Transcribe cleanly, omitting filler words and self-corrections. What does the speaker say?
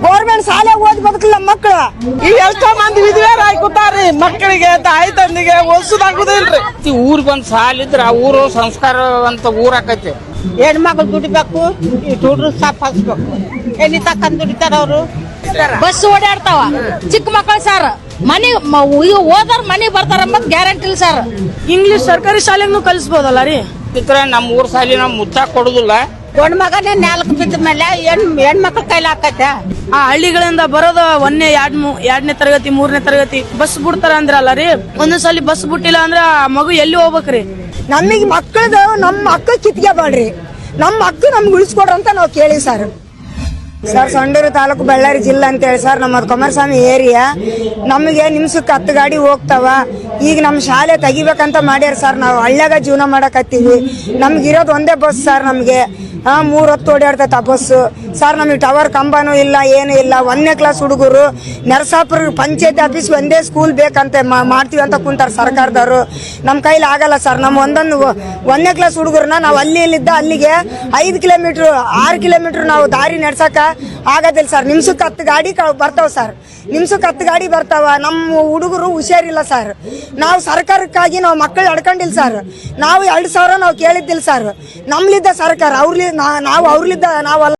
Government ಶಾಲೆ ಓದಿ ಬದುಕಲ್ಲ ಮಕ್ಕಳು. ಈಗ ಎಷ್ಟೋ ಮಂದಿ ವಿಧವೆಯರಾಗಿ ಕೂತಾರ್ರಿ. ಮಕ್ಕಳಿಗೆ ತಾಯಿ ತಂದಿಗೆ ಓದಿಸೋದಾಗುದಿಲ್ರಿ. ಊರಿಗೆ ಒಂದ್ ಸಾಲ ಇದ್ರ ಆ ಊರು ಸಂಸ್ಕಾರವಂತ ಊರ್ ಆಕೈತಿ. ಹೆಣ್ಮಕ್ಳು ದುಡಿಬೇಕು, ಈ ಹುಡುಗರು ಸಾಪ್ ಹಾಕ್ಸ್ಬೇಕು. ಎಲ್ಲಿ ತಕ್ಕಂತ ದುಡಿತಾರ ಅವರು. ಬಸ್ ಓಡಾಡ್ತಾವ ಚಿಕ್ಕ ಮಕ್ಕಳು ಸರ್. ಮನಿ ಓದಾರ ಮನಿ ಬರ್ತಾರ ಮತ್ ಗ್ಯಾರಂಟಿ ಇಲ್ಲ ಸರ್. ಇಂಗ್ಲಿಷ್ ಸರ್ಕಾರಿ ಶಾಲೆಗೂ ಕಲಿಸಬಹುದಲ್ಲ ರೀ. ನಮ್ಮ ಊರ್ ಸಾಲಿ ನಾವು ಮುಚ್ಚಾಕ್ ಕೊಡುದಿಲ್ಲ. ಗಂಡ್ ಮಗನೇ ನಾಲ್ಕು ಬಿದ್ದ ಮೇಲೆ ಹೆಣ್ಮಕ್ಳ ಕೈಲಿ ಹಾಕೈತೆ. ಆ ಹಳ್ಳಿಗಳಿಂದ ಬರೋದು ಎರಡನೇ ತರಗತಿ 3ನೇ ತರಗತಿ ಬಸ್ ಬಿಡ್ತಾರ ಅಂದ್ರಲ್ಲ ರೀ. ಒಂದೊಂದ್ಸಲಿ ಬಸ್ ಬಿಟ್ಟಿಲ್ಲ ಅಂದ್ರೆ ಆ ಮಗು ಎಲ್ಲಿ ಹೋಗ್ಬೇಕ್ರಿ? ನಮಗ್ ಮಕ್ಕಳದ ನಮ್ಮ ಅಕ್ಕ ಕಿತ್ಗೆ ಬಾಡ್ರಿ, ನಮ್ಮ ಅಕ್ಕ ನಮ್ಗೆ ಉಳಿಸ್ಕೊಡ್ರ ಅಂತ ನಾವು ಕೇಳಿ ಸರ್. ಸಂಡೂರು ತಾಲೂಕು ಬಳ್ಳಾರಿ ಜಿಲ್ಲೆ ಅಂತ ಹೇಳಿ ಸರ್. ನಮ್ಮದು ಕುಮಾರಸ್ವಾಮಿ ಏರಿಯಾ. ನಮಗೆ ನಿಮ್ಸಕ್ಕೆ 10 ಗಾಡಿ ಹೋಗ್ತಾವ. ಈಗ ನಮ್ಮ ಶಾಲೆ ತೆಗಿಬೇಕಂತ ಮಾಡ್ಯಾರ ಸರ್. ನಾವು ಹಳ್ಳ್ಯಾಗ ಜೀವನ ಮಾಡಕತ್ತೀವಿ. ನಮ್ಗಿರೋದು ಒಂದೇ ಬಸ್ ಸರ್. ನಮಗೆ 3 ಹೊತ್ತು ಓಡಾಡ್ತೈತೆ ಆ ಬಸ್ಸು ಸರ್. ನಮಗೆ ಟವರ್ ಕಂಬನೂ ಇಲ್ಲ, ಏನು ಇಲ್ಲ. 1ನೇ ಕ್ಲಾಸ್ ಹುಡುಗರು ನರಸಾಪುರ ಪಂಚಾಯತ್ ಆಫೀಸ್ ಒಂದೇ ಸ್ಕೂಲ್ ಬೇಕಂತ ಮಾಡ್ತೀವಿ ಅಂತ ಕುಂತಾರ ಸರ್ಕಾರದವರು. ನಮ್ಮ ಕೈಲಿ ಆಗಲ್ಲ ಸರ್. ನಮ್ಮ 1ನೇ ಕ್ಲಾಸ್ ಹುಡುಗರನ್ನ ನಾವು ಇಲ್ಲಿದ್ದ ಅಲ್ಲಿಗೆ 5 ಕಿಲೋಮೀಟ್ರು 6 ಕಿಲೋಮೀಟ್ರ್ ನಾವು ದಾರಿ ನಡ್ಸಕ ಆಗೋದಿಲ್ಲ ಸರ್. ನಿಮ್ಸಕ್ಕೆ 10 ಗಾಡಿ ಬರ್ತಾವ ಸರ್. ನಿಮ್ಸಕ್ಕೆ 10 ಗಾಡಿ ಬರ್ತಾವ. ನಮ್ಮ ಹುಡುಗರು ಹುಷಾರಿಲ್ಲ ಸರ್. ನಾವು ಸರ್ಕಾರಕ್ಕಾಗಿ ನಾವು ಮಕ್ಕಳು ಅಡ್ಕೊಂಡಿಲ್ಲ ಸರ್. ನಾವು 2,000 ನಾವು ಕೇಳಿದ್ದಿಲ್ಲ ಸರ್. ನಮ್ಲಿದ್ದ ಸರ್ಕಾರ, ನಾವು ಅವ್ರಲಿದ್ದ ನಾವು